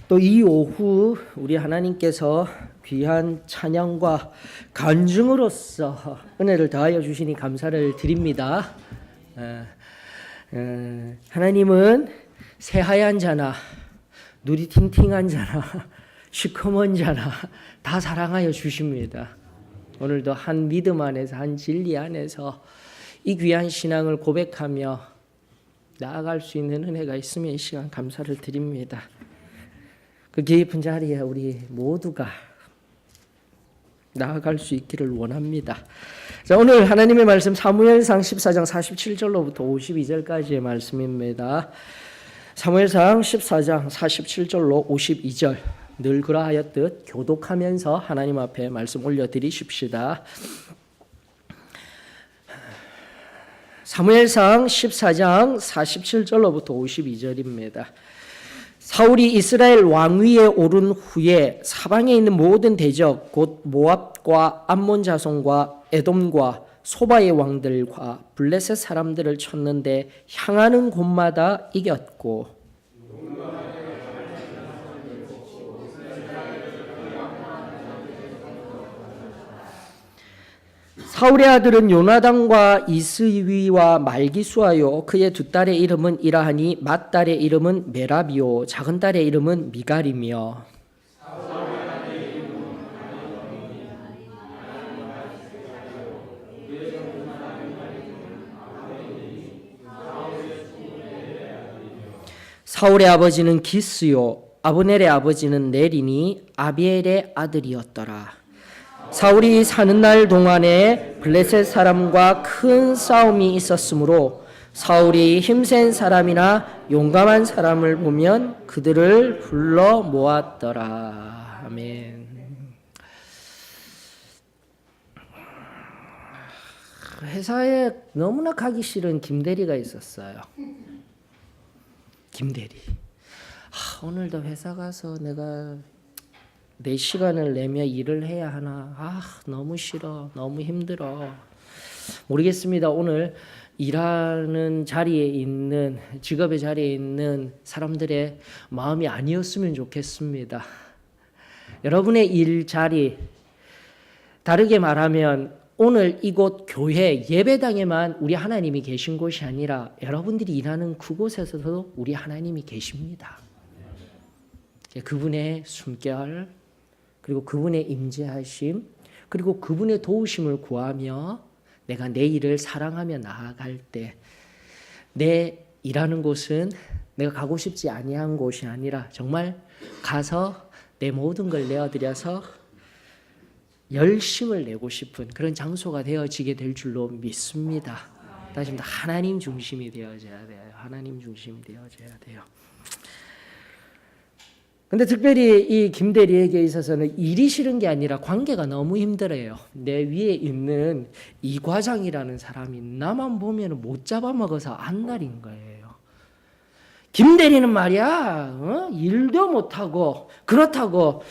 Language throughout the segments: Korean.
또 이 오후 우리 하나님께서 귀한 찬양과 간증으로서 은혜를 더하여 주시니 감사를 드립니다. 하나님은 새하얀 자나 누리 팅팅한 자나 시커먼 자나 다 사랑하여 주십니다. 오늘도 한 믿음 안에서 한 진리 안에서 이 귀한 신앙을 고백하며 나아갈 수 있는 은혜가 있으면 이 시간 감사를 드립니다. 그 깊은 자리에 우리 모두가 나아갈 수 있기를 원합니다. 자, 오늘 하나님의 말씀 사무엘상 14장 47절로부터 52절까지의 말씀입니다. 사무엘상 14장 47절로 52절 늘 그러하였듯 교독하면서 하나님 앞에 말씀 올려드리십시다. 사무엘상 14장 47절로부터 52절입니다. 사울이 이스라엘 왕위에 오른 후에 사방에 있는 모든 대적 곧 모압과 암몬 자손과 에돔과 소바의 왕들과 블레셋 사람들을 쳤는데 향하는 곳마다 이겼고 사울의 아들은 요나단과 이스위와 말기수하요 그의 두 딸의 이름은 이라하니 맏딸의 이름은 메라비요 작은 딸의 이름은 미갈이며 사울의 아버지는 기스요 아브넬의 아버지는 네리니 아비엘의 아들이었더라. 사울이 사는 날 동안에 블레셋 사람과 큰 싸움이 있었으므로 사울이 힘센 사람이나 용감한 사람을 보면 그들을 불러 모았더라. 아멘. 회사에 너무나 가기 싫은 김대리가 있었어요. 김대리. 오늘도 회사 가서 내가 내 시간을 내며 일을 해야 하나? 너무 싫어. 너무 힘들어. 모르겠습니다. 오늘 일하는 자리에 있는, 직업의 자리에 있는 사람들의 마음이 아니었으면 좋겠습니다. 여러분의 일자리, 다르게 말하면 오늘 이곳 교회 예배당에만 우리 하나님이 계신 곳이 아니라 여러분들이 일하는 그곳에서도 우리 하나님이 계십니다. 그분의 숨결, 그리고 그분의 임재하심, 그리고 그분의 도우심을 구하며 내가 내 일을 사랑하며 나아갈 때 내 일하는 곳은 내가 가고 싶지 아니한 곳이 아니라 정말 가서 내 모든 걸 내어드려서 열심을 내고 싶은 그런 장소가 되어지게 될 줄로 믿습니다. 다시 한번 하나님 중심이 되어져야 돼요. 하나님 중심이 되어져야 돼요. 근데 특별히 이 김대리에게 있어서는 일이 싫은 게 아니라 관계가 너무 힘들어요. 내 위에 있는 이 과장이라는 사람이 나만 보면 못 잡아먹어서 안달인 거예요. 김대리는 말이야, 일도 못하고 그렇다고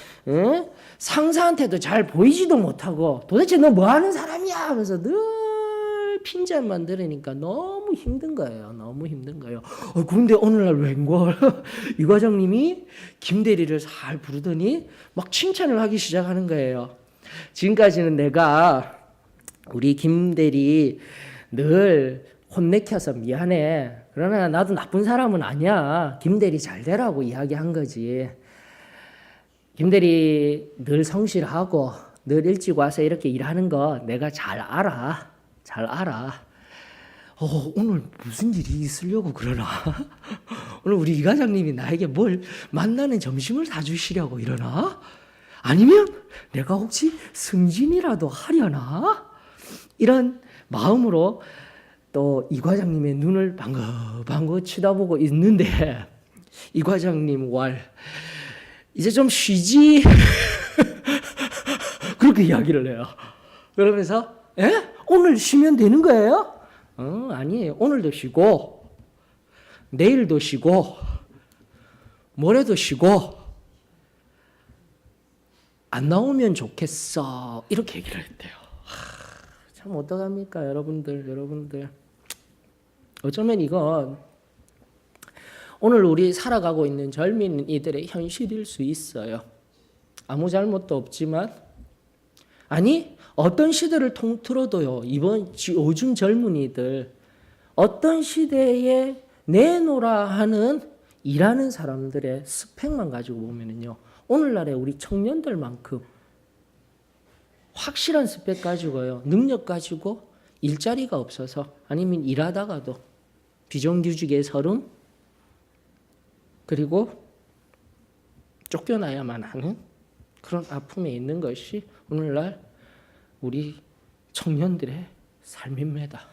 상사한테도 잘 보이지도 못하고 도대체 너 뭐 하는 사람이야 하면서 늘 핀잔만 들으니까 너무 힘든 거예요. 너무 힘든 거예요. 근데 오늘날 웬걸 이 과장님이 김대리를 잘 부르더니 막 칭찬을 하기 시작하는 거예요. 지금까지는 내가 우리 김대리 늘 혼내켜서 미안해. 그러나 나도 나쁜 사람은 아니야. 김대리 잘 되라고 이야기한 거지. 김대리 늘 성실하고 늘 일찍 와서 이렇게 일하는 거 내가 잘 알아. 잘 알아. 오늘 무슨 일이 있으려고 그러나? 오늘 우리 이 과장님이 나에게 뭘 만나는 점심을 사주시려고 이러나? 아니면 내가 혹시 승진이라도 하려나? 이런 마음으로 또 이 과장님의 눈을 방긋방긋 쳐다보고 있는데 이 과장님 이제 좀 쉬지? 그렇게 이야기를 해요. 그러면서 오늘 쉬면 되는 거예요? 아니에요. 오늘도 쉬고 내일도 쉬고 모레도 쉬고 안 나오면 좋겠어. 이렇게 얘기를 했대요. 참 어떡합니까 여러분들. 어쩌면 이건 오늘 우리 살아가고 있는 젊은이들의 현실일 수 있어요. 아무 잘못도 없지만, 아니 어떤 시대를 통틀어도요, 요즘 젊은이들 어떤 시대에 내놓으라 하는 일하는 사람들의 스펙만 가지고 보면은요, 오늘날의 우리 청년들만큼 확실한 스펙 가지고요, 능력 가지고 일자리가 없어서, 아니면 일하다가도 비정규직의 서름, 그리고 쫓겨나야만 하는 그런 아픔에 있는 것이 오늘날 우리 청년들의 삶입니다.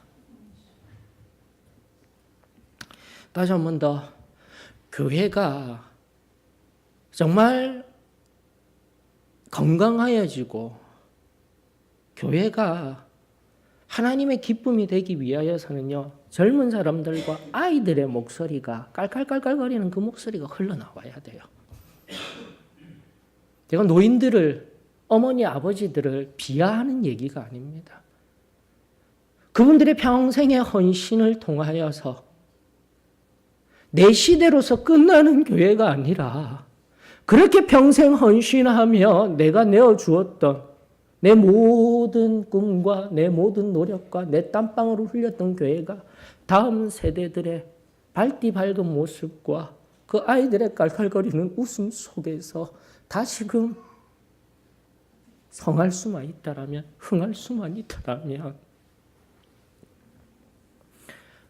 다시 한 번 더, 교회가 정말 건강하여지고 교회가 하나님의 기쁨이 되기 위하여서는요, 젊은 사람들과 아이들의 목소리가 깔깔깔깔거리는 그 목소리가 흘러나와야 돼요. 제가 노인들을, 어머니 아버지들을 비하하는 얘기가 아닙니다. 그분들의 평생의 헌신을 통하여서 내 시대로서 끝나는 교회가 아니라, 그렇게 평생 헌신하며 내가 내어주었던 내 모든 꿈과 내 모든 노력과 내 땀방울을 흘렸던 교회가 다음 세대들의 밝디 밝은 모습과 그 아이들의 깔깔거리는 웃음 속에서 다시금 성할 수만 있다라면, 흥할 수만 있다라면,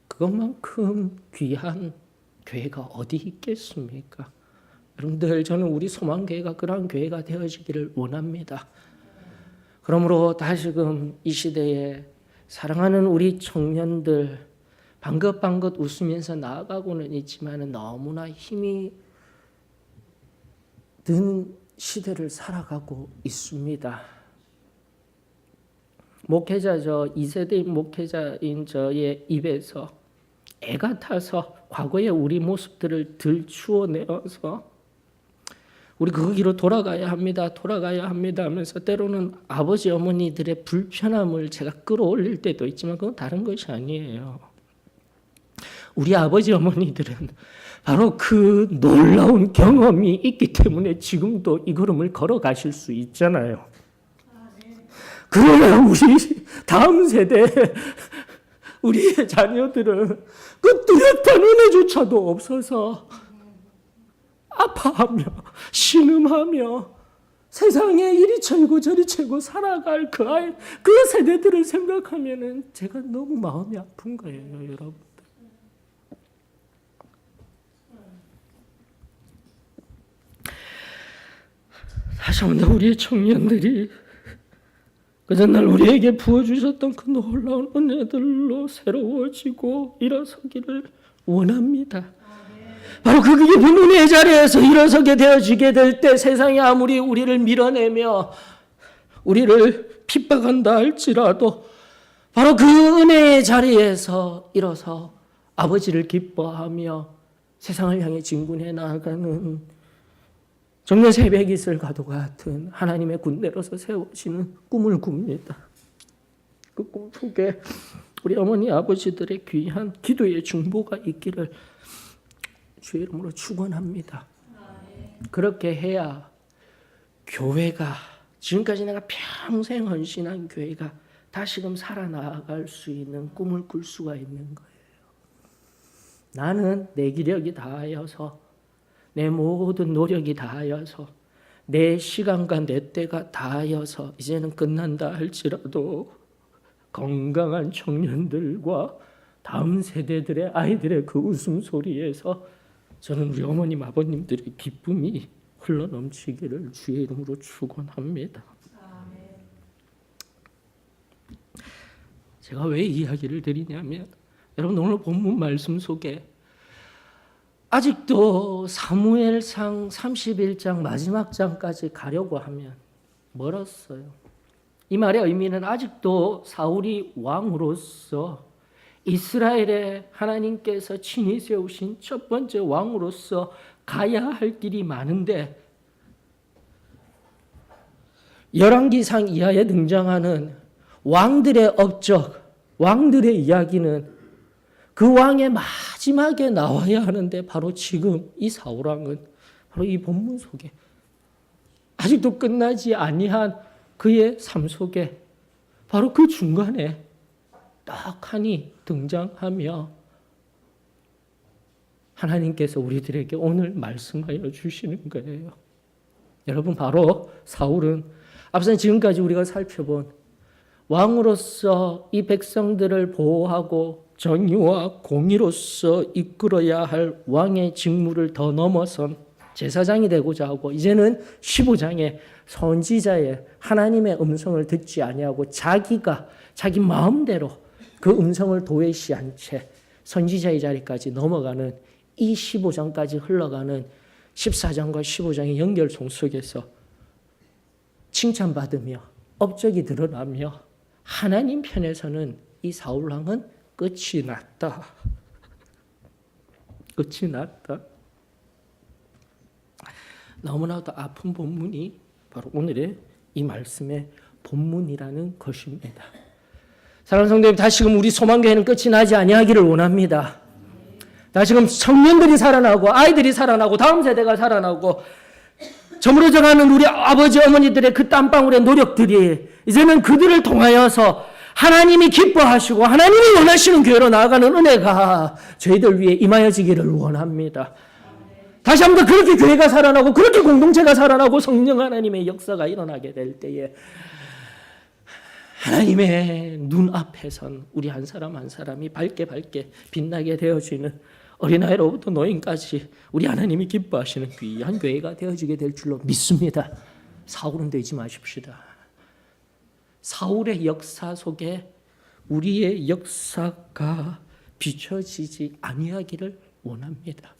그것만큼 귀한 교회가 어디 있겠습니까? 여러분들, 저는 우리 소망교회가 그러한 교회가 되어지기를 원합니다. 그러므로 다시금 이 시대에 사랑하는 우리 청년들, 방긋방긋 웃으면서 나아가고는 있지만 너무나 힘이 든 시대를 살아가고 있습니다. 목회자, 2세대인 목회자인 저의 입에서 애가 타서 과거의 우리 모습들을 들추어내어서 우리 그 길로 돌아가야 합니다 하면서 때로는 아버지 어머니들의 불편함을 제가 끌어올릴 때도 있지만 그건 다른 것이 아니에요. 우리 아버지 어머니들은 바로 그 놀라운 경험이 있기 때문에 지금도 이 걸음을 걸어가실 수 있잖아요. 그러나 우리 다음 세대, 우리의 자녀들은 그 뚜렷한 은혜조차도 없어서 아파하며 신음하며 세상에 이리 쳐이고 저리 쳐이고 살아갈 그 세대들을 생각하면은 제가 너무 마음이 아픈 거예요, 여러분. 다시 한번 우리의 청년들이 그 전날 우리에게 부어주셨던 그 놀라운 은혜들로 새로워지고 일어서기를 원합니다. 바로 그 깊은 은혜의 자리에서 일어서게 되어지게 될 때 세상이 아무리 우리를 밀어내며 우리를 핍박한다 할지라도 바로 그 은혜의 자리에서 일어서 아버지를 기뻐하며 세상을 향해 진군해 나아가는 정말 새벽 이슬과도 같은 하나님의 군대로서 세워지는 꿈을 꿉니다. 그 꿈 속에 우리 어머니 아버지들의 귀한 기도의 중보가 있기를 주의 이름으로 축원합니다. 그렇게 해야 교회가, 지금까지 내가 평생 헌신한 교회가 다시금 살아나갈 수 있는 꿈을 꿀 수가 있는 거예요. 나는 내 기력이 다하여서, 내 모든 노력이 다하여서, 내 시간과 내 때가 다하여서 이제는 끝난다 할지라도 건강한 청년들과 다음 세대들의 아이들의 그 웃음소리에서 저는 우리 어머님 아버님들의 기쁨이 흘러넘치기를 주의 이름으로 축원합니다. 제가 왜 이야기를 드리냐면, 여러분 오늘 본문 말씀 속에 아직도 사무엘상 31장 마지막 장까지 가려고 하면 멀었어요. 이 말의 의미는 아직도 사울이 왕으로서 이스라엘의 하나님께서 친히 세우신 첫 번째 왕으로서 가야 할 길이 많은데, 열왕기상 이하에 등장하는 왕들의 업적, 왕들의 이야기는 그 왕의 마지막에 나와야 하는데 바로 지금 이 사울왕은 바로 이 본문 속에 아직도 끝나지 아니한 그의 삶 속에 바로 그 중간에 떡하니 등장하며 하나님께서 우리들에게 오늘 말씀하여 주시는 거예요. 여러분, 바로 사울은 앞서 지금까지 우리가 살펴본 왕으로서 이 백성들을 보호하고 정의와 공의로서 이끌어야 할 왕의 직무를 더 넘어선 제사장이 되고자 하고, 이제는 15장에 선지자의 하나님의 음성을 듣지 아니하고 자기가 자기 마음대로 그 음성을 도외시한 채 선지자의 자리까지 넘어가는 이 15장까지 흘러가는 14장과 15장의 연결성 속에서 칭찬받으며 업적이 드러나며 하나님 편에서는 이 사울왕은 끝이 났다. 끝이 났다. 너무나도 아픈 본문이 바로 오늘의 이 말씀의 본문이라는 것입니다. 사랑하는 성도님, 다시금 우리 소망교회는 끝이 나지 아니하기를 원합니다. 다시금 청년들이 살아나고 아이들이 살아나고 다음 세대가 살아나고 저물어져가는 우리 아버지 어머니들의 그 땀방울의 노력들이 이제는 그들을 통하여서 하나님이 기뻐하시고 하나님이 원하시는 교회로 나아가는 은혜가 저희들 위해 임하여지기를 원합니다. 다시 한번 그렇게 교회가 살아나고 그렇게 공동체가 살아나고 성령 하나님의 역사가 일어나게 될 때에 하나님의 눈앞에선 우리 한 사람 한 사람이 밝게 빛나게 되어지는 어린아이로부터 노인까지 우리 하나님이 기뻐하시는 귀한 교회가 되어지게 될 줄로 믿습니다. 사울은 되지 마십시다. 사울의 역사 속에 우리의 역사가 비춰지지 아니하기를 원합니다.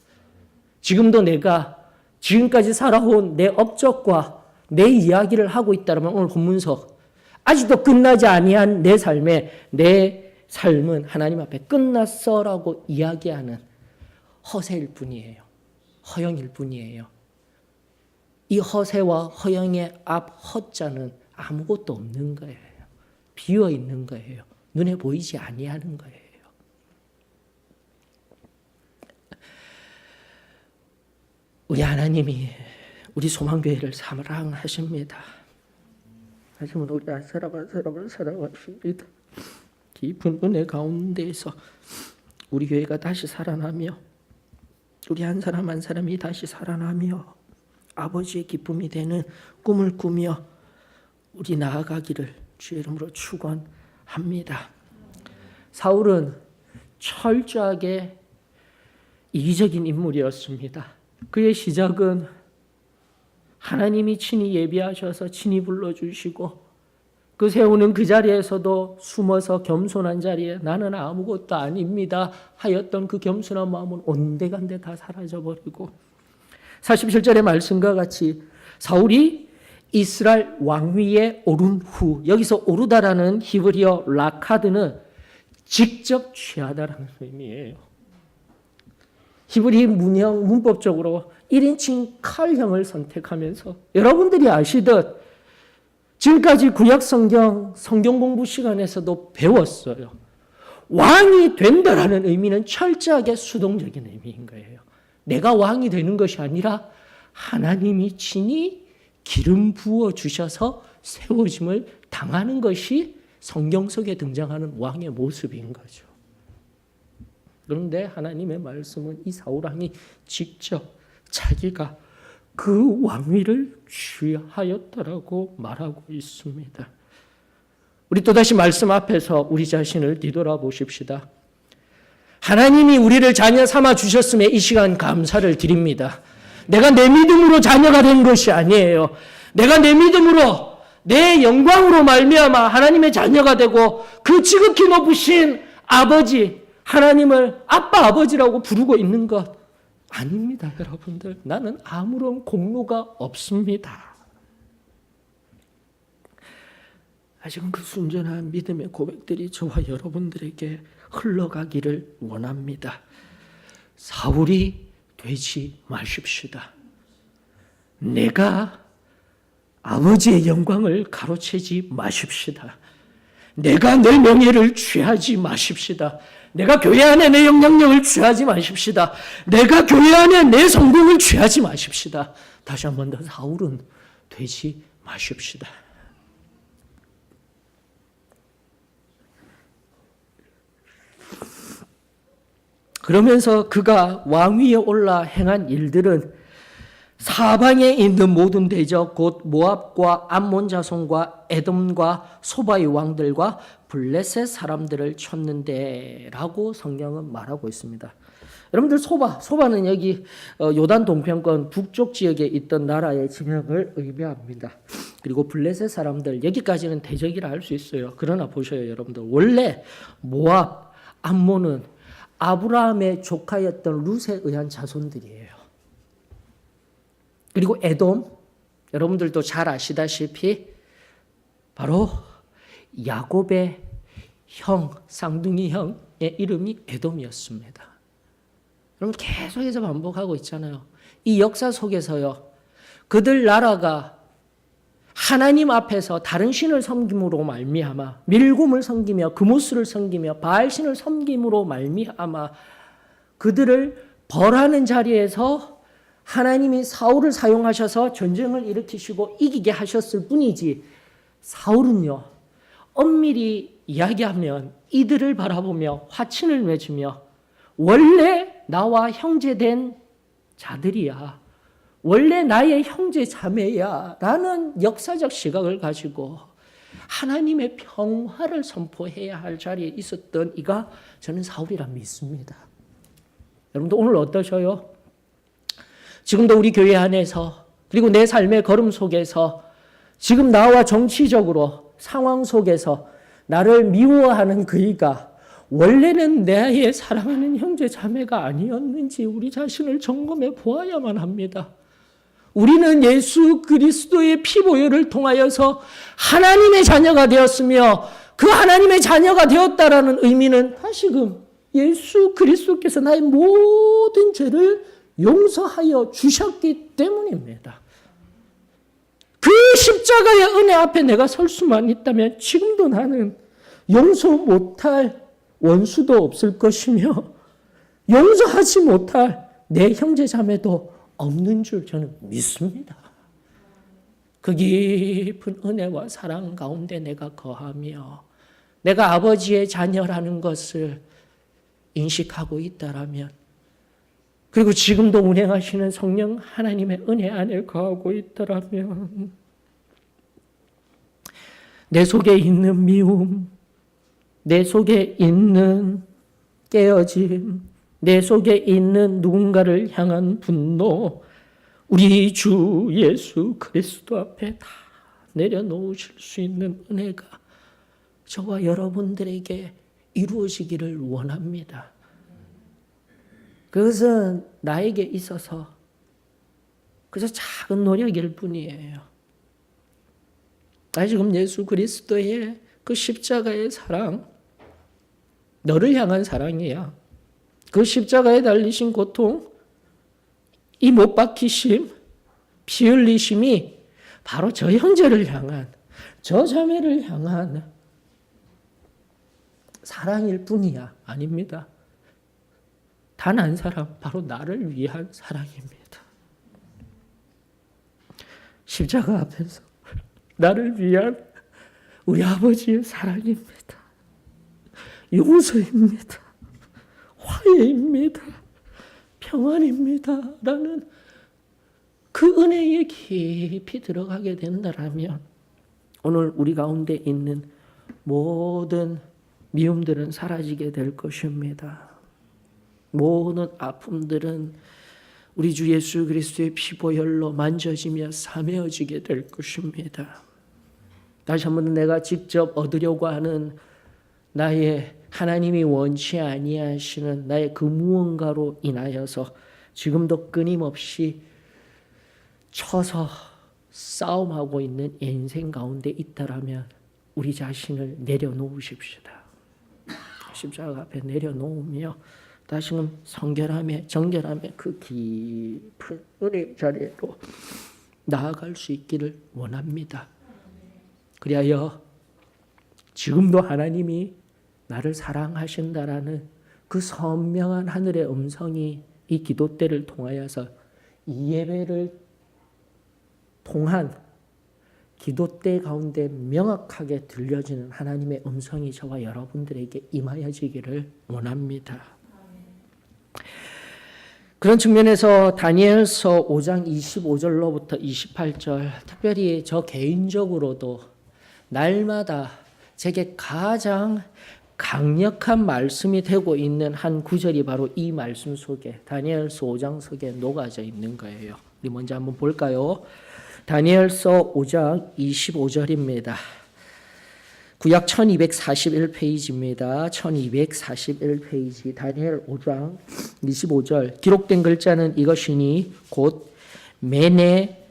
지금도 내가 지금까지 살아온 내 업적과 내 이야기를 하고 있다면 오늘 본문서 아직도 끝나지 아니한 내 삶은 하나님 앞에 끝났어라고 이야기하는 허세일 뿐이에요. 허영일 뿐이에요. 이 허세와 허영의 앞 허자는 아무것도 없는 거예요. 비어 있는 거예요. 눈에 보이지 아니하는 거예요. 우리 하나님이 우리 소망교회를 사랑하십니다. 하지만 우리 한 사람 한 사람을 사랑하십니다. 깊은 은혜 가운데에서 우리 교회가 다시 살아나며 우리 한 사람 한 사람이 다시 살아나며 아버지의 기쁨이 되는 꿈을 꾸며 우리 나아가기를 주의 이름으로 축원합니다. 사울은 철저하게 이기적인 인물이었습니다. 그의 시작은 하나님이 친히 예비하셔서 친히 불러주시고 그 세우는 그 자리에서도 숨어서 겸손한 자리에 나는 아무것도 아닙니다 하였던 그 겸손한 마음은 온데간데 다 사라져버리고 47절의 말씀과 같이 사울이 이스라엘 왕위에 오른 후, 여기서 오르다라는 히브리어 라카드는 직접 취하다라는 의미예요. 히브리 문법적으로 1인칭 칼형을 선택하면서 여러분들이 아시듯 지금까지 구약 성경 공부 시간에서도 배웠어요. 왕이 된다라는 의미는 철저하게 수동적인 의미인 거예요. 내가 왕이 되는 것이 아니라 하나님이 친히 기름 부어 주셔서 세워짐을 당하는 것이 성경 속에 등장하는 왕의 모습인 거죠. 그런데 하나님의 말씀은 이 사울왕이 직접 자기가 그 왕위를 취하였다라고 말하고 있습니다. 우리 또다시 말씀 앞에서 우리 자신을 뒤돌아보십시다. 하나님이 우리를 자녀 삼아 주셨음에 이 시간 감사를 드립니다. 내가 내 믿음으로 자녀가 된 것이 아니에요. 내가 내 믿음으로 내 영광으로 말미암아 하나님의 자녀가 되고 그 지극히 높으신 아버지 하나님을 아빠 아버지라고 부르고 있는 것 아닙니다. 여러분들, 나는 아무런 공로가 없습니다. 아직은 그 순전한 믿음의 고백들이 저와 여러분들에게 흘러가기를 원합니다. 사울이 되지 마십시다. 내가 아버지의 영광을 가로채지 마십시다. 내가 내 명예를 취하지 마십시다. 내가 교회 안에 내 영향력을 취하지 마십시다. 내가 교회 안에 내 성공을 취하지 마십시다. 다시 한 번 더 사울은 되지 마십시다. 그러면서 그가 왕위에 올라 행한 일들은 사방에 있는 모든 대적 곧 모압과 암몬 자손과 에돔과 소바의 왕들과 블레셋 사람들을 쳤는데라고 성경은 말하고 있습니다. 여러분들 소바는 여기 요단 동편권 북쪽 지역에 있던 나라의 지명을 의미합니다. 그리고 블레셋 사람들 여기까지는 대적이라 할 수 있어요. 그러나 보셔요, 여러분들. 원래 모압, 암몬은 아브라함의 조카였던 룻에 의한 자손들이에요. 그리고 에돔, 여러분들도 잘 아시다시피 바로 야곱의 형, 쌍둥이 형의 이름이 에돔이었습니다. 여러분 계속해서 반복하고 있잖아요. 이 역사 속에서요, 그들 나라가 하나님 앞에서 다른 신을 섬김으로 말미암아 밀곰을 섬기며 그모스를 섬기며 바알신을 섬김으로 말미암아 그들을 벌하는 자리에서 하나님이 사울을 사용하셔서 전쟁을 일으키시고 이기게 하셨을 뿐이지, 사울은요 엄밀히 이야기하면 이들을 바라보며 화친을 맺으며 원래 나와 형제된 자들이야, 원래 나의 형제 자매야 라는 역사적 시각을 가지고 하나님의 평화를 선포해야 할 자리에 있었던 이가 저는 사울이라 믿습니다. 여러분도 오늘 어떠셔요? 지금도 우리 교회 안에서 그리고 내 삶의 걸음 속에서 지금 나와 정치적으로 상황 속에서 나를 미워하는 그이가 원래는 나의 사랑하는 형제 자매가 아니었는지 우리 자신을 점검해 보아야만 합니다. 우리는 예수 그리스도의 피보혈을 통하여서 하나님의 자녀가 되었으며 그 하나님의 자녀가 되었다라는 의미는 다시금 예수 그리스도께서 나의 모든 죄를 용서하여 주셨기 때문입니다. 그 십자가의 은혜 앞에 내가 설 수만 있다면 지금도 나는 용서 못할 원수도 없을 것이며 용서하지 못할 내 형제 자매도 없는 줄 저는 믿습니다. 그 깊은 은혜와 사랑 가운데 내가 거하며 내가 아버지의 자녀라는 것을 인식하고 있다라면, 그리고 지금도 운행하시는 성령 하나님의 은혜 안에 거하고 있다라면 내 속에 있는 미움, 내 속에 있는 깨어짐, 내 속에 있는 누군가를 향한 분노, 우리 주 예수 그리스도 앞에 다 내려놓으실 수 있는 은혜가 저와 여러분들에게 이루어지기를 원합니다. 그것은 나에게 있어서 그저 작은 노력일 뿐이에요. 지금 예수 그리스도의 그 십자가의 사랑, 너를 향한 사랑이야. 그 십자가에 달리신 고통, 이 못 박히심, 피 흘리심이 바로 저 형제를 향한, 저 자매를 향한 사랑일 뿐이야. 아닙니다. 단 한 사람, 바로 나를 위한 사랑입니다. 십자가 앞에서 나를 위한 우리 아버지의 사랑입니다. 용서입니다. 화해입니다. 평안입니다. 라는 그 은혜에 깊이 들어가게 된다면 오늘 우리 가운데 있는 모든 미움들은 사라지게 될 것입니다. 모든 아픔들은 우리 주 예수 그리스도의 피보혈로 만져지며 사매어지게 될 것입니다. 다시 한번 내가 직접 얻으려고 하는 나의 하나님이 원치 아니하시는 나의 그 무언가로 인하여서 지금도 끊임없이 쳐서 싸움하고 있는 인생 가운데 있다라면 우리 자신을 내려놓으십시다. 십자가 앞에 내려놓으며 다시금 정결함의 그 깊은 은혜 자리로 나아갈 수 있기를 원합니다. 그리하여 지금도 하나님이 나를 사랑하신다라는 그 선명한 하늘의 음성이 이 기도 때를 통하여서 이 예배를 통한 기도 때 가운데 명확하게 들려지는 하나님의 음성이 저와 여러분들에게 임하여지기를 원합니다. 그런 측면에서 다니엘서 5장 25절로부터 28절, 특별히 저 개인적으로도 날마다 제게 가장 강력한 말씀이 되고 있는 한 구절이 바로 이 말씀 속에, 다니엘서 5장 속에 녹아져 있는 거예요. 우리 먼저 한번 볼까요? 다니엘서 5장 25절입니다. 구약 1241페이지입니다. 1241페이지 다니엘 5장 25절. 기록된 글자는 이것이니 곧 메네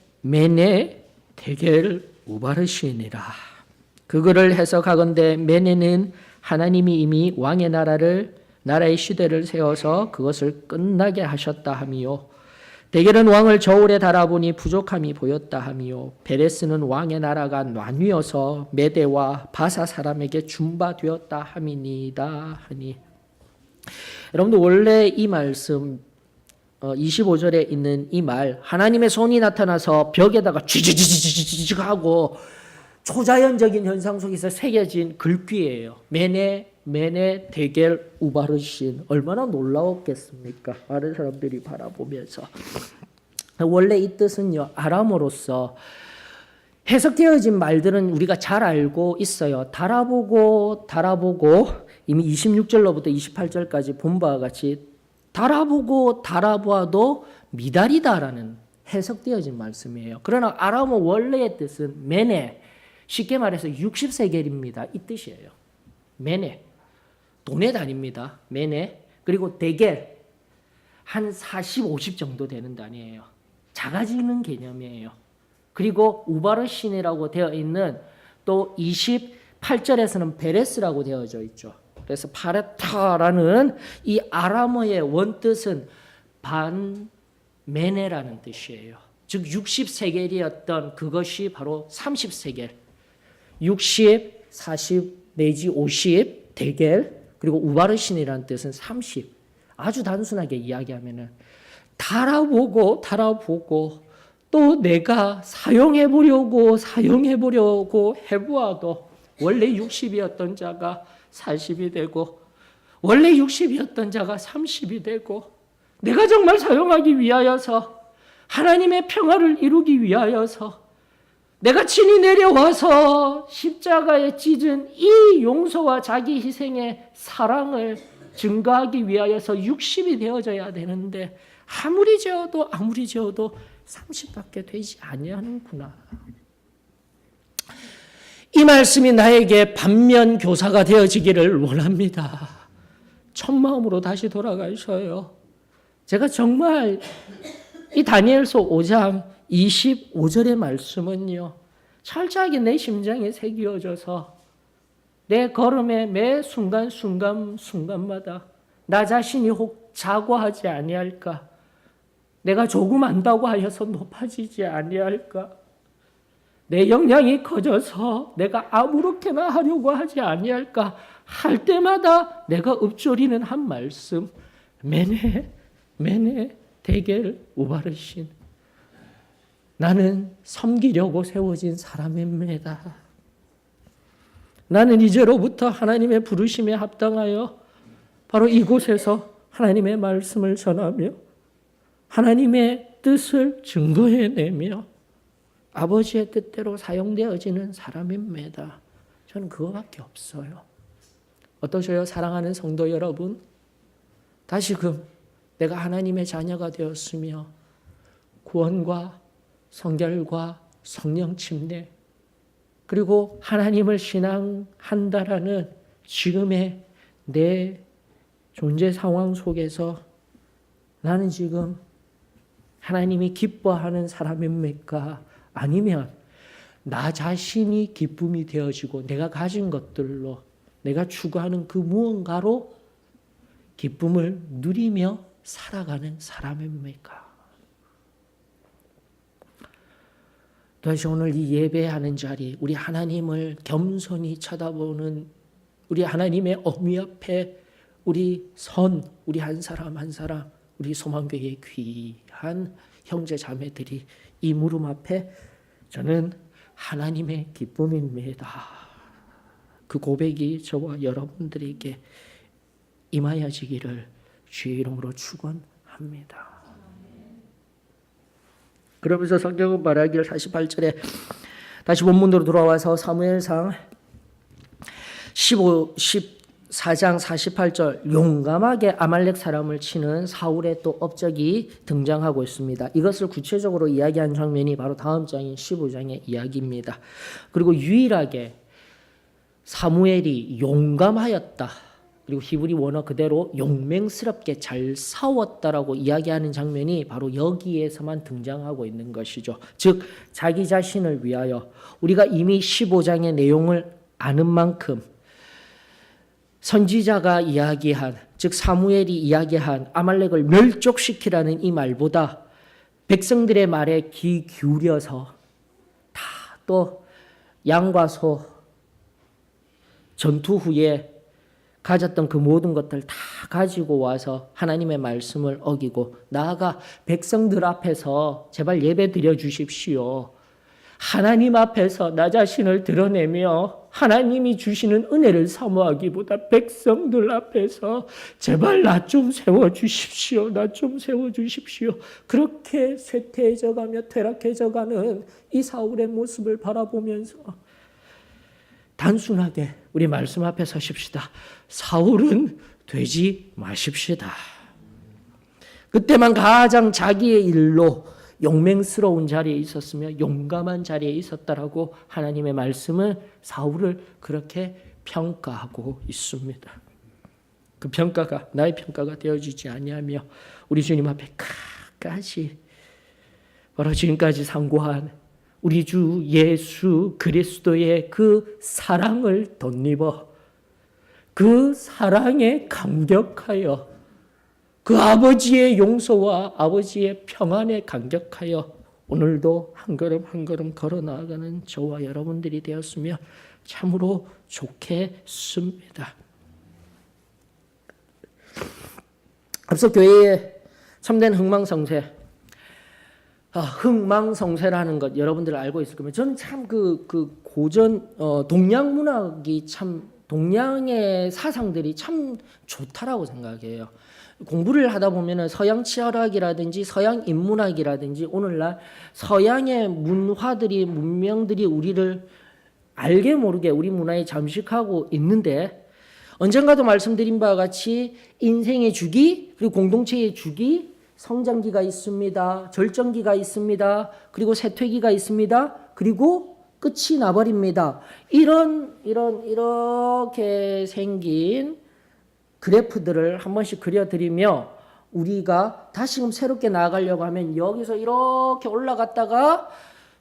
데겔 우바르시니라. 그거를 해석하건대 메네는 하나님이 이미 왕의 나라의 시대를 세워서 그것을 끝나게 하셨다 하미요. 데겔은 왕을 저울에 달아보니 부족함이 보였다 하미요. 베레스는 왕의 나라가 나뉘어서 메대와 바사 사람에게 준바되었다 함이니이다 하니. 여러분들 원래 이 말씀 25절에 있는 이 말, 하나님의 손이 나타나서 벽에다가 쥐쥐쥐쥐쥐 하고 초자연적인 현상 속에서 새겨진 글귀예요. 메네 데겔 우바르신. 얼마나 놀라웠겠습니까? 많은 사람들이 바라보면서. 원래 이 뜻은요, 아람어로서 해석되어진 말들은 우리가 잘 알고 있어요. 달아보고 이미 26절로부터 28절까지 본 바와 같이 달아보아도 미달이다라는 해석되어진 말씀이에요. 그러나 아람어 원래의 뜻은 메네, 쉽게 말해서 60세겔입니다. 이 뜻이에요. 메네, 돈의 단위입니다. 메네. 그리고 데겔, 한 40, 50 정도 되는 단위예요. 작아지는 개념이에요. 그리고 우바르신이라고 되어 있는 또 28절에서는 베레스라고 되어져 있죠. 그래서 파레타라는 이 아람어의 원뜻은 반메네라는 뜻이에요. 즉 60세겔이었던 그것이 바로 30세겔. 60, 40 내지 50 데겔, 그리고 우바르신이라는 뜻은 30. 아주 단순하게 이야기하면은 달아보고 또 내가 사용해보려고 해보아도 원래 60이었던 자가 40이 되고 원래 60이었던 자가 30이 되고 내가 정말 사용하기 위하여서 하나님의 평화를 이루기 위하여서 내가 친히 내려와서 십자가에 찢은 이 용서와 자기 희생의 사랑을 증거하기 위하여서 60이 되어져야 되는데 아무리 재어도 30밖에 되지 아니하는구나. 이 말씀이 나에게 반면 교사가 되어지기를 원합니다. 첫 마음으로 다시 돌아가셔요. 제가 정말 이 다니엘서 5장 25절의 말씀은요, 철저하게 내 심장에 새겨져서 내 걸음의 매 순간마다 나 자신이 혹 자고하지 아니할까? 내가 조금 안다고 하여서 높아지지 아니할까? 내 역량이 커져서 내가 아무렇게나 하려고 하지 아니할까? 할 때마다 내가 읊조리는 한 말씀, 메네 데겔 우바르신. 나는 섬기려고 세워진 사람입니다. 나는 이제로부터 하나님의 부르심에 합당하여 바로 이곳에서 하나님의 말씀을 전하며 하나님의 뜻을 증거해내며 아버지의 뜻대로 사용되어지는 사람입니다. 저는 그거밖에 없어요. 어떠셔요? 사랑하는 성도 여러분, 다시금 내가 하나님의 자녀가 되었으며 구원과 성결과 성령 침례 그리고 하나님을 신앙한다라는 지금의 내 존재 상황 속에서 나는 지금 하나님이 기뻐하는 사람입니까? 아니면 나 자신이 기쁨이 되어지고 내가 가진 것들로 내가 추구하는 그 무언가로 기쁨을 누리며 살아가는 사람입니까? 다시 오늘 이 예배하는 자리, 우리 하나님을 겸손히 쳐다보는 우리 하나님의 어미 앞에 우리 한 사람 한 사람, 우리 소망교회의 귀한 형제 자매들이 이 무릎 앞에 저는 하나님의 기쁨입니다. 그 고백이 저와 여러분들에게 임하여지기를 주의 이름으로 축원합니다. 그러면서 성경은 말하기를 48절에 다시 본문으로 돌아와서 사무엘상 14장 48절 용감하게 아말렉 사람을 치는 사울의 또 업적이 등장하고 있습니다. 이것을 구체적으로 이야기한 장면이 바로 다음 장인 15장의 이야기입니다. 그리고 유일하게 사무엘이 용감하였다. 그리고 히브리 원어 그대로 용맹스럽게 잘 싸웠다라고 이야기하는 장면이 바로 여기에서만 등장하고 있는 것이죠. 즉 자기 자신을 위하여 우리가 이미 15장의 내용을 아는 만큼 선지자가 이야기한, 즉 사무엘이 이야기한 아말렉을 멸족시키라는 이 말보다 백성들의 말에 귀 기울여서 다 또 양과 소 전투 후에 가졌던 그 모든 것들 다 가지고 와서 하나님의 말씀을 어기고 나아가 백성들 앞에서 제발 예배 드려 주십시오. 하나님 앞에서 나 자신을 드러내며 하나님이 주시는 은혜를 사모하기보다 백성들 앞에서 제발 나 좀 세워주십시오. 나 좀 세워주십시오. 그렇게 쇠퇴해져가며 퇴락해져가는 이 사울의 모습을 바라보면서 단순하게 우리 말씀 앞에 서십시다. 사울은 되지 마십시다. 그때만 가장 자기의 일로 용맹스러운 자리에 있었으며 용감한 자리에 있었다라고 하나님의 말씀은 사울을 그렇게 평가하고 있습니다. 그 평가가 나의 평가가 되어지지 아니하며 우리 주님 앞에 끝까지 바로 지금까지 상고한 우리 주 예수 그리스도의 그 사랑을 덧입어 그 사랑에 감격하여 그 아버지의 용서와 아버지의 평안에 감격하여 오늘도 한 걸음 한 걸음 걸어 나아가는 저와 여러분들이 되었으며 참으로 좋겠습니다. 앞서 교회의 참된 흥망성쇠, 흥망성쇠라는 것 여러분들 알고 있을 겁니다. 저는 참 그 고전 동양 문학이 참 동양의 사상들이 참 좋다라고 생각해요. 공부를 하다 보면은 서양 철학이라든지 서양 인문학이라든지 오늘날 서양의 문화들이 문명들이 우리를 알게 모르게 우리 문화에 잠식하고 있는데 언젠가도 말씀드린 바와 같이 인생의 주기 그리고 공동체의 주기 성장기가 있습니다. 절정기가 있습니다. 그리고 쇠퇴기가 있습니다. 그리고 끝이 나버립니다. 이렇게 생긴 그래프들을 한 번씩 그려드리며 우리가 다시금 새롭게 나아가려고 하면 여기서 이렇게 올라갔다가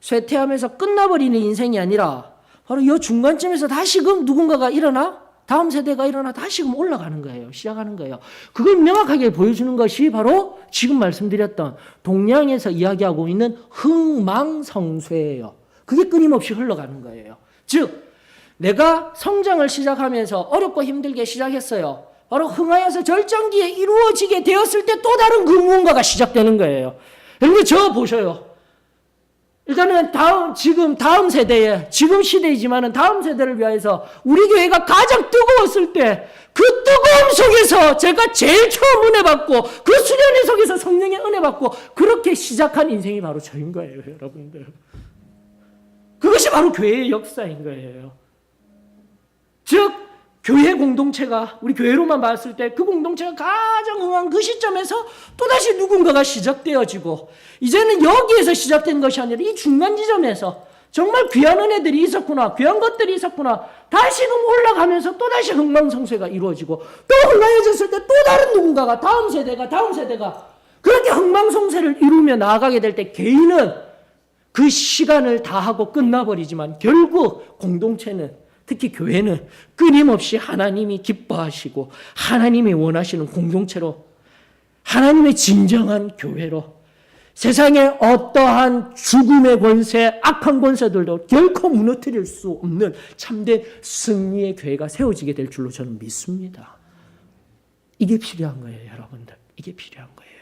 쇠퇴하면서 끝나버리는 인생이 아니라 바로 이 중간쯤에서 다시금 누군가가 일어나 다음 세대가 일어나 다시금 올라가는 거예요. 시작하는 거예요. 그걸 명확하게 보여주는 것이 바로 지금 말씀드렸던 동양에서 이야기하고 있는 흥망성쇠예요. 그게 끊임없이 흘러가는 거예요. 즉 내가 성장을 시작하면서 어렵고 힘들게 시작했어요. 바로 흥하여서 절정기에 이루어지게 되었을 때 또 다른 그 무언가가 시작되는 거예요. 그런데 저 보셔요. 일단은 다음 세대에, 지금 시대이지만은 다음 세대를 위해서 우리 교회가 가장 뜨거웠을 때 그 뜨거움 속에서 제가 제일 처음 은혜 받고 그 수련회 속에서 성령의 은혜 받고 그렇게 시작한 인생이 바로 저인 거예요, 여러분들. 그것이 바로 교회의 역사인 거예요. 즉, 교회 공동체가 우리 교회로만 봤을 때 그 공동체가 가장 흥한 그 시점에서 또다시 누군가가 시작되어지고 이제는 여기에서 시작된 것이 아니라 이 중간 지점에서 정말 귀한 은혜들이 있었구나, 귀한 것들이 있었구나, 다시금 올라가면서 또다시 흥망성쇠가 이루어지고 또 흥망해졌을 때 또 다른 누군가가 다음 세대가 그렇게 흥망성쇠를 이루며 나아가게 될 때 개인은 그 시간을 다 하고 끝나버리지만 결국 공동체는 특히 교회는 끊임없이 하나님이 기뻐하시고 하나님이 원하시는 공동체로 하나님의 진정한 교회로 세상에 어떠한 죽음의 권세, 악한 권세들도 결코 무너뜨릴 수 없는 참된 승리의 교회가 세워지게 될 줄로 저는 믿습니다. 이게 필요한 거예요, 여러분들. 이게 필요한 거예요.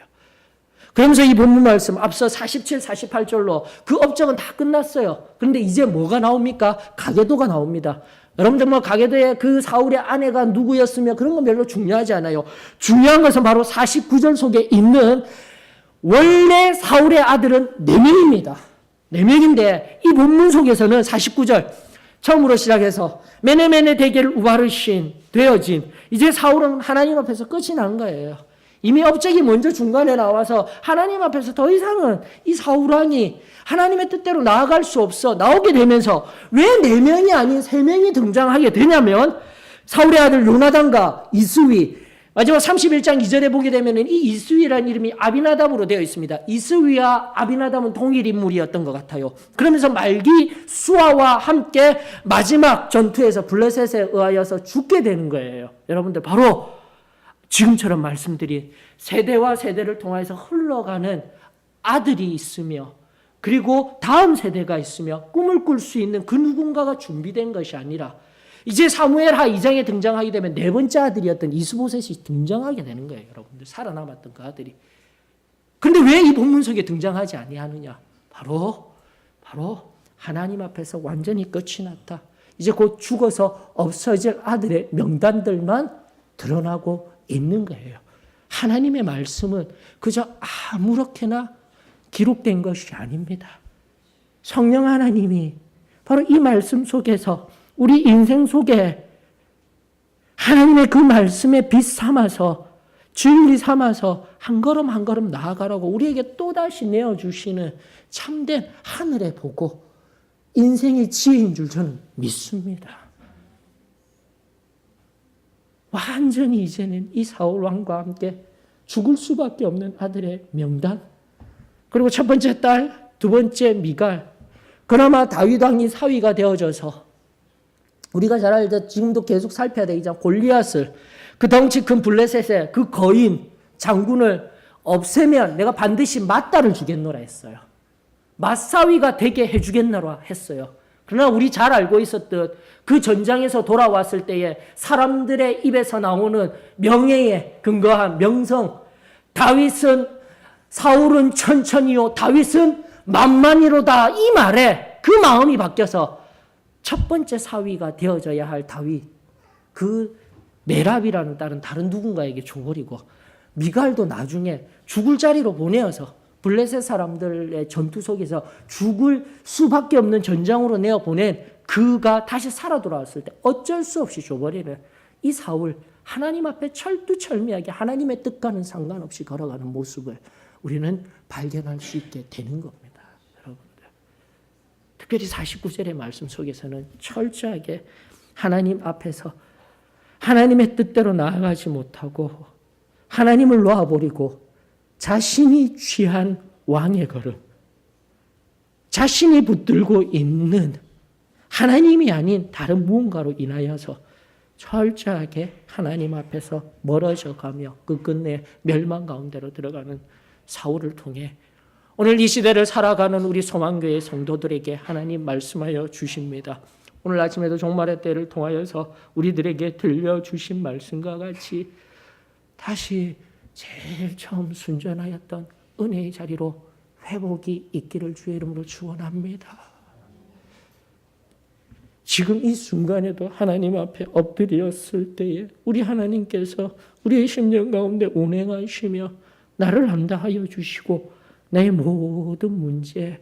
그러면서 이 본문 말씀 앞서 47, 48절로 그 업적은 다 끝났어요. 그런데 이제 뭐가 나옵니까? 가계도가 나옵니다. 여러분들 뭐 가계도에 그 사울의 아내가 누구였으며 그런 건 별로 중요하지 않아요. 중요한 것은 바로 49절 속에 있는 원래 사울의 아들은 4명입니다. 4명인데 이 본문 속에서는 49절 처음으로 시작해서 메네메네 대계를 우바르신 되어진 이제 사울은 하나님 앞에서 끝이 난 거예요. 이미 업적이 먼저 중간에 나와서 하나님 앞에서 더 이상은 이 사울왕이 하나님의 뜻대로 나아갈 수 없어 나오게 되면서 왜 4명이 아닌 3명이 등장하게 되냐면 사울의 아들 요나단과 이스위 마지막 31장 2절에 보게 되면 이 이스위라는 이름이 아비나답으로 되어 있습니다. 이스위와 아비나답은 동일 인물이었던 것 같아요. 그러면서 말기 수아와 함께 마지막 전투에서 블레셋에 의하여서 죽게 되는 거예요. 여러분들 바로 지금처럼 말씀드린 세대와 세대를 통해서 흘러가는 아들이 있으며 그리고 다음 세대가 있으며 꿈을 꿀 수 있는 그 누군가가 준비된 것이 아니라 이제 사무엘하 2장에 등장하게 되면 4번째 아들이었던 이스보셋이 등장하게 되는 거예요. 여러분들 살아남았던 그 아들이. 그런데 왜 이 본문 속에 등장하지 아니하느냐? 바로 하나님 앞에서 완전히 끝이 났다. 이제 곧 죽어서 없어질 아들의 명단들만 드러나고 있는 거예요. 하나님의 말씀은 그저 아무렇게나 기록된 것이 아닙니다. 성령 하나님이 바로 이 말씀 속에서 우리 인생 속에 하나님의 그 말씀에 빛 삼아서 진리 삼아서 한 걸음 한 걸음 나아가라고 우리에게 또다시 내어주시는 참된 하늘의 보고 인생의 지혜인 줄 저는 믿습니다. 완전히 이제는 이 사울 왕과 함께 죽을 수밖에 없는 아들의 명단 그리고 첫 번째 딸, 두 번째 미갈 그나마 다윗 왕이 사위가 되어져서 우리가 잘 알죠. 지금도 계속 살펴야 되죠. 골리앗을 그 덩치 큰 블레셋의 그 거인 장군을 없애면 내가 반드시 맞다를 주겠노라 했어요. 맞사위가 되게 해주겠노라 했어요. 그러나 우리 잘 알고 있었듯 그 전장에서 돌아왔을 때에 사람들의 입에서 나오는 명예에 근거한 명성 다윗은 사울은 천천히요 다윗은 만만히로다 이 말에 그 마음이 바뀌어서 첫 번째 사위가 되어져야 할 다윗 그 메랍이라는 딸은 다른 누군가에게 줘버리고 미갈도 나중에 죽을 자리로 보내어서 블레셋 사람들의 전투 속에서 죽을 수밖에 없는 전장으로 내어보낸 그가 다시 살아 돌아왔을 때 어쩔 수 없이 줘버리는 이 사울 하나님 앞에 철두철미하게 하나님의 뜻과는 상관없이 걸어가는 모습을 우리는 발견할 수 있게 되는 겁니다. 여러분들. 특별히 49절의 말씀 속에서는 철저하게 하나님 앞에서 하나님의 뜻대로 나아가지 못하고 하나님을 놓아버리고 자신이 취한 왕의 걸음, 자신이 붙들고 있는 하나님이 아닌 다른 무언가로 인하여서 철저하게 하나님 앞에서 멀어져 가며 끝끝내 멸망 가운데로 들어가는 사울을 통해 오늘 이 시대를 살아가는 우리 소망교회 성도들에게 하나님 말씀하여 주십니다. 오늘 아침에도 종말의 때를 통하여서 우리들에게 들려주신 말씀과 같이 다시 제일 처음 순전하였던 은혜의 자리로 회복이 있기를 주의 이름으로 축원합니다. 지금 이 순간에도 하나님 앞에 엎드렸을 때에 우리 하나님께서 우리의 심령 가운데 운행하시며 나를 안다하여 주시고 내 모든 문제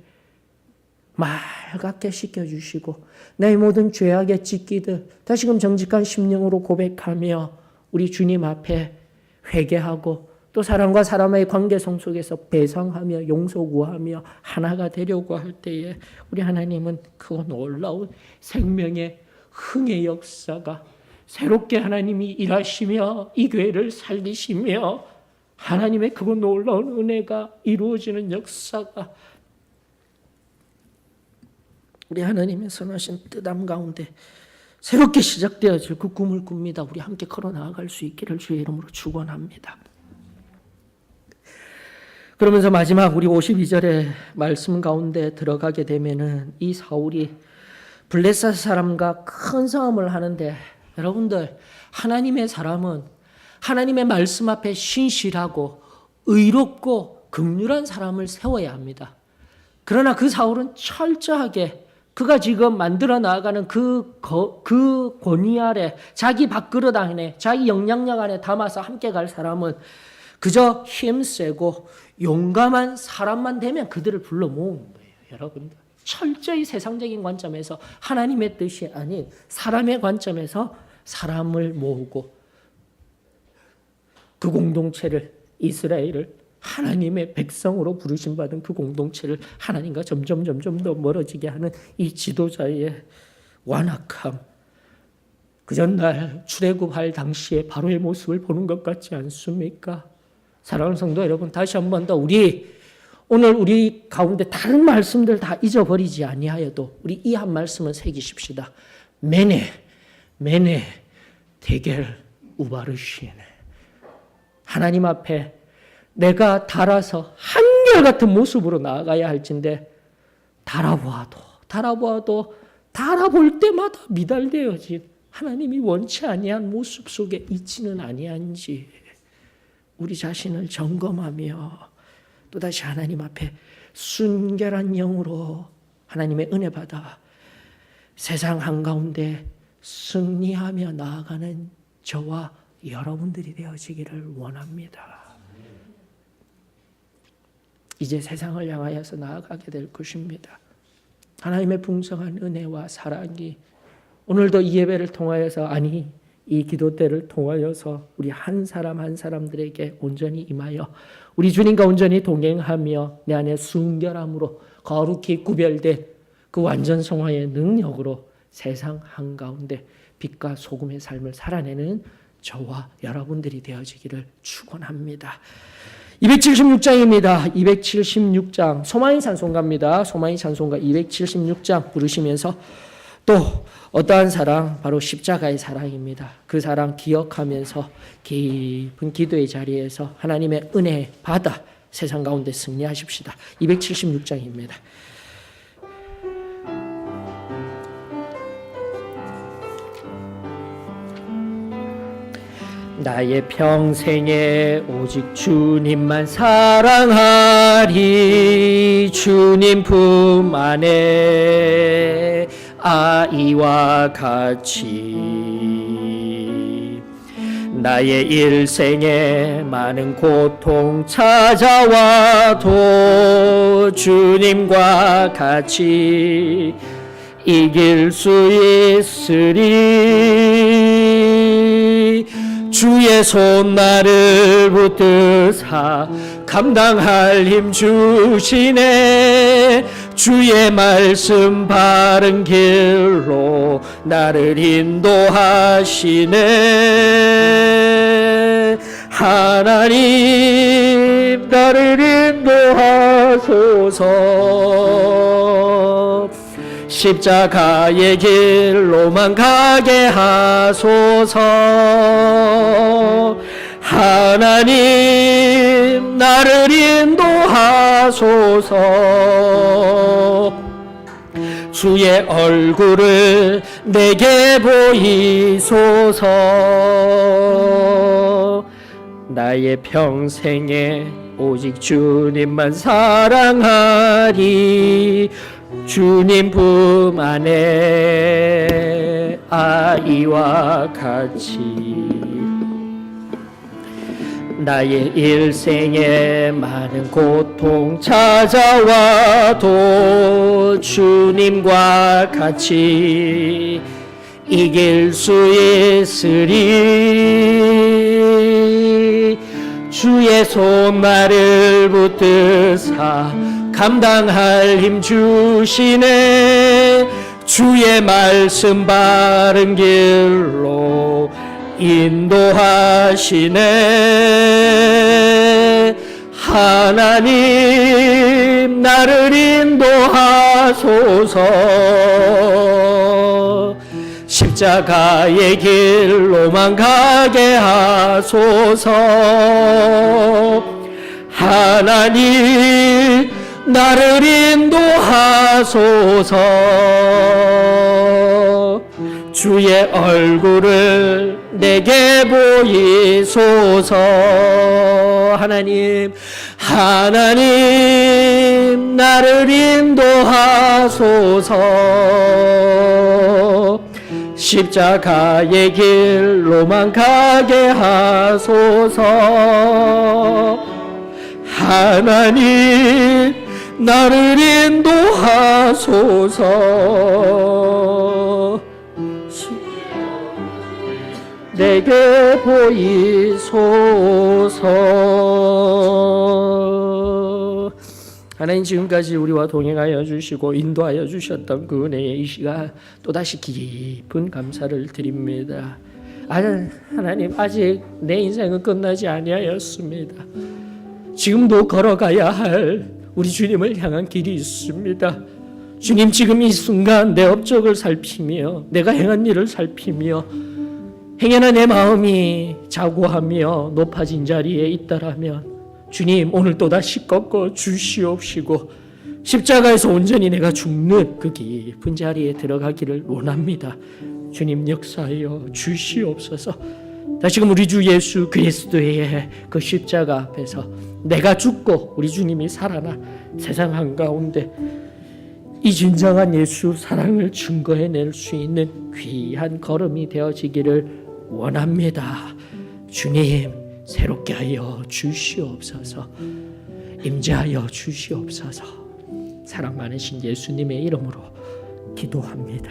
맑게 씻겨주시고 내 모든 죄악의 찢기들 다시금 정직한 심령으로 고백하며 우리 주님 앞에 회개하고 또 사람과 사람의 관계성 속에서 배상하며 용서 구하며 하나가 되려고 할 때에 우리 하나님은 그 놀라운 생명의 흥의 역사가 새롭게 하나님이 일하시며 이 교회를 살리시며 하나님의 그 놀라운 은혜가 이루어지는 역사가 우리 하나님의 선하신 뜻함 가운데 새롭게 시작되어질 그 꿈을 꿉니다. 우리 함께 걸어 나아갈 수 있기를 주의 이름으로 축원합니다. 그러면서 마지막 우리 52절의 말씀 가운데 들어가게 되면은 이 사울이 블레셋 사람과 큰 싸움을 하는데, 여러분들, 하나님의 사람은 하나님의 말씀 앞에 신실하고 의롭고 긍휼한 사람을 세워야 합니다. 그러나 그 사울은 철저하게 그가 지금 만들어 나아가는 그 권위 아래, 자기 밥그릇 안에, 자기 영향력 안에 담아서 함께 갈 사람은 그저 힘세고 용감한 사람만 되면 그들을 불러 모으는 거예요. 여러분들, 철저히 세상적인 관점에서 하나님의 뜻이 아닌 사람의 관점에서 사람을 모으고 그 공동체를, 이스라엘을 하나님의 백성으로 부르심 받은 그 공동체를 하나님과 점점 더 멀어지게 하는 이 지도자의 완악함, 그 전날 출애굽할 당시에 바로의 모습을 보는 것 같지 않습니까? 사랑하는 성도 여러분, 다시 한 번 더 오늘 우리 가운데 다른 말씀들 다 잊어버리지 아니하여도 우리 이 한 말씀을 새기십시다. 메네 데겔 우바르시네. 하나님 앞에 내가 달아서 한결같은 모습으로 나아가야 할진데 달아보아도 달아볼 때마다 미달되어진 하나님이 원치 아니한 모습 속에 있지는 아니한지 우리 자신을 점검하며 또다시 하나님 앞에 순결한 영으로 하나님의 은혜 받아 세상 한가운데 승리하며 나아가는 저와 여러분들이 되어지기를 원합니다. 이제 세상을 향하여서 나아가게 될 것입니다. 하나님의 풍성한 은혜와 사랑이 오늘도 이 예배를 통하여서, 아니 이 기도 때를 통하여서 우리 한 사람 한 사람들에게 온전히 임하여 우리 주님과 온전히 동행하며 내 안에 순결함으로 거룩히 구별된 그 완전 성화의 능력으로 세상 한가운데 빛과 소금의 삶을 살아내는 저와 여러분들이 되어지기를 축원합니다. 276장입니다. 276장 소망의 찬송가입니다. 소망의 찬송가 276장 부르시면서 또 어떠한 사랑, 바로 십자가의 사랑입니다. 그 사랑 기억하면서 깊은 기도의 자리에서 하나님의 은혜 받아 세상 가운데 승리하십시다. 276장입니다. 나의 평생에 오직 주님만 사랑하리. 주님 품 안에 아이와 같이 나의 일생에 많은 고통 찾아와도 주님과 같이 이길 수 있으리. 주의 손 나를 붙드사 감당할 힘 주시네. 주의 말씀 바른 길로 나를 인도하시네. 하나님 나를 인도하소서. 십자가의 길로만 가게 하소서. 하나님 나를 인도하소서. 주의 얼굴을 내게 보이소서. 나의 평생에 오직 주님만 사랑하리. 주님 품 안에 아이와 같이 나의 일생에 많은 고통 찾아와도 주님과 같이 이길 수 있으리. 주의 손 나를 붙드사 감당할 힘 주시네. 주의 말씀 바른 길로 인도하시네. 하나님 나를 인도하소서. 십자가의 길로만 가게 하소서. 하나님 나를 인도하소서. 주의 얼굴을 내게 보이소서. 하나님 나를 인도하소서. 십자가의 길로만 가게 하소서. 하나님 나를 인도하소서. 내게 보이소서. 하나님 지금까지 우리와 동행하여 주시고 인도하여 주셨던 그 은혜의 이 시간 또다시 깊은 감사를 드립니다. 하나님 아직 내 인생은 끝나지 아니하였습니다. 지금도 걸어가야 할 우리 주님을 향한 길이 있습니다. 주님 지금 이 순간 내 업적을 살피며 내가 행한 일을 살피며 행여나 내 마음이 자고하며 높아진 자리에 있다라면 주님 오늘 또다시 꺾어 주시옵시고 십자가에서 온전히 내가 죽는 그 깊은 자리에 들어가기를 원합니다. 주님 역사하여 주시옵소서. 다시금 우리 주 예수 그리스도의 그 십자가 앞에서 내가 죽고 우리 주님이 살아나 세상 한가운데 이 진정한 예수 사랑을 증거해낼 수 있는 귀한 걸음이 되어지기를 원합니다. 주님 새롭게 하여 주시옵소서. 임재하여 주시옵소서. 사랑 많으신 예수님의 이름으로 기도합니다.